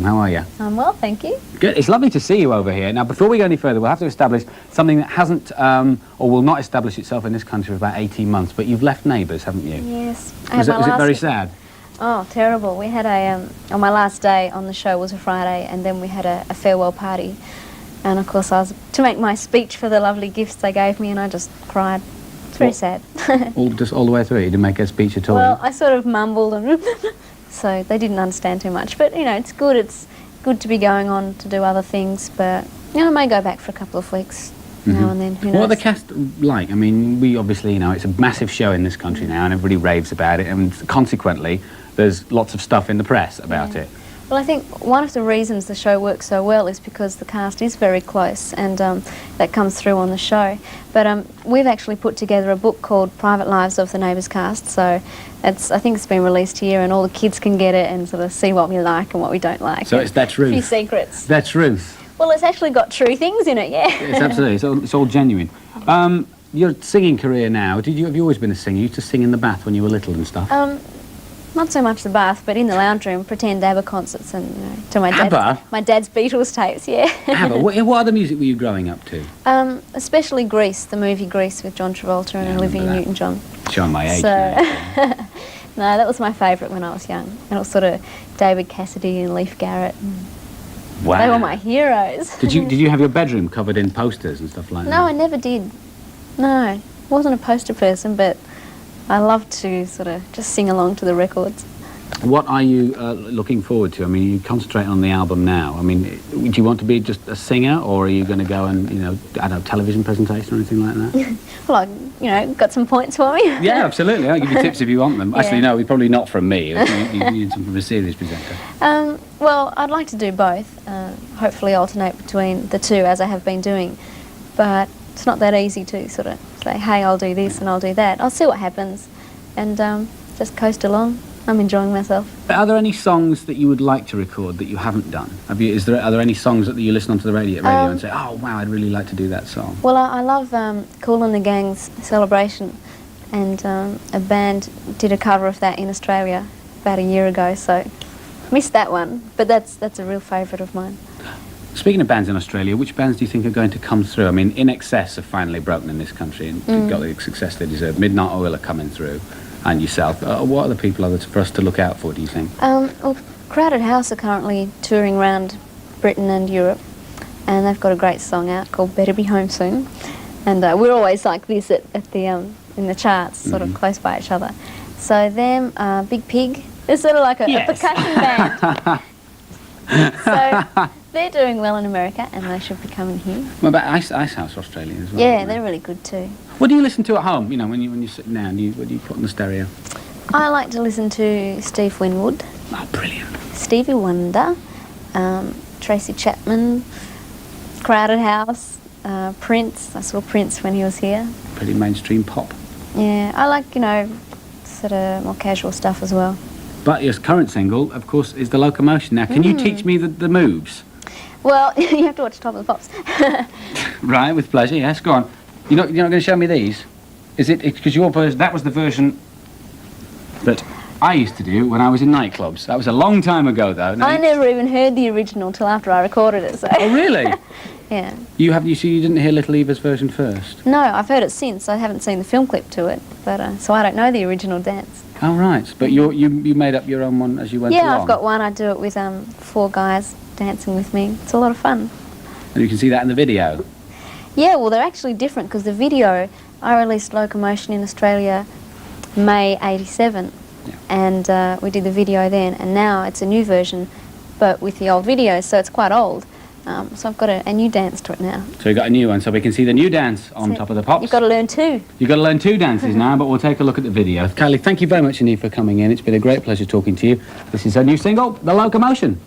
How are you? I'm well, thank you. Good. It's lovely to see you over here. Now, before we go any further, we'll have to establish something that hasn't or will not establish itself in this country for about 18 months, but you've left Neighbours, haven't you? Yes. Was it very sad? Oh, terrible. We had on my last day on the show was a Friday, and then we had a farewell party. And of course I was to make my speech for the lovely gifts they gave me, and I just cried. It's very sad. all the way through? You didn't make a speech at all? Well, I sort of mumbled and so they didn't understand too much. But, you know, it's good. It's good to be going on to do other things, but, you know, I may go back for a couple of weeks now and then. Who knows? What are the cast like? I mean, we obviously, you know, it's a massive show in this country now, and everybody raves about it, and consequently, there's lots of stuff in the press about it. Well, I think one of the reasons the show works so well is because the cast is very close, and that comes through on the show. But we've actually put together a book called Private Lives of the Neighbours Cast, so I think it's been released here, and all the kids can get it and sort of see what we like and what we don't like. So that's Ruth? A few secrets. That's Ruth? Well, it's actually got true things in it, yeah. It's absolutely, it's all genuine. Your singing career now, have you always been a singer? You used to sing in the bath when you were little and stuff? Not so much the bath, but in the lounge room, pretend ABBA concerts and, you know, to my dad's Beatles tapes, yeah. ABBA? What other music were you growing up to? Especially Grease, the movie Grease with John Travolta and Olivia Newton-John. Showing my age. So, no, that was my favourite when I was young. And it was sort of David Cassidy and Leif Garrett. Wow. They were my heroes. Did you have your bedroom covered in posters and stuff like that? No, I never did. No, I wasn't a poster person, but I love to sort of just sing along to the records. What are you looking forward to? I mean, you concentrate on the album now. I mean, do you want to be just a singer, or are you going to go and, you know, I don't know, television presentation or anything like that? Well, you know, got some points for me. Yeah, absolutely. I'll give you tips if you want them. Actually, no, probably not from me. You need some from a serious presenter. Well, I'd like to do both. Hopefully alternate between the two, as I have been doing. But it's not that easy to sort of say, hey, I'll do this and I'll do that. I'll see what happens and just coast along. I'm enjoying myself. Are there any songs that you would like to record that you haven't done? Are there any songs that you listen onto the radio and say, oh, wow, I'd really like to do that song? Well, I love Kool and the Gang's Celebration, and a band did a cover of that in Australia about a year ago, so missed that one, but that's a real favourite of mine. Speaking of bands in Australia, which bands do you think are going to come through? I mean, In Excess have finally broken in this country and got the success they deserve. Midnight Oil are coming through, and yourself. What other people are there for us to look out for, do you think? Well, Crowded House are currently touring around Britain and Europe, and they've got a great song out called Better Be Home Soon. And we're always like this at the in the charts, sort of close by each other. So them, Big Pig, they're sort of like a percussion band. So they're doing well in America, and they should be coming here. What about Ice House Australia as well? Yeah, they're really good too. What do you listen to at home? You know, when you sit down, what do you put on the stereo? I like to listen to Steve Winwood. Oh, brilliant. Stevie Wonder, Tracy Chapman, Crowded House, Prince. I saw Prince when he was here. Pretty mainstream pop. Yeah, I like, you know, sort of more casual stuff as well. But your current single, of course, is The Locomotion. Now, can you teach me the moves? Well, you have to watch Top of the Pops. Right, with pleasure, yes, go on. You're not going to show me these? Is it because your version, that was the version that I used to do when I was in nightclubs. That was a long time ago, though. I never even heard the original till after I recorded it, so... Oh, really? Yeah. You didn't hear Little Eva's version first? No, I've heard it since. I haven't seen the film clip to it, but so I don't know the original dance. Oh, right. But you made up your own one as you went along? Yeah, I've got one. I do it with 4 guys dancing with me. It's a lot of fun. And you can see that in the video? Yeah, well, they're actually different because the video, I released Locomotion in Australia May '87, and we did the video then, and now it's a new version, but with the old video, so it's quite old. So I've got a new dance to it now. So you've got a new one, so we can see the new dance on Top of the Pops. You've got to learn 2. You've got to learn 2 dances now, but we'll take a look at the video. Kylie, thank you very much indeed for coming in. It's been a great pleasure talking to you. This is her new single, The Locomotion.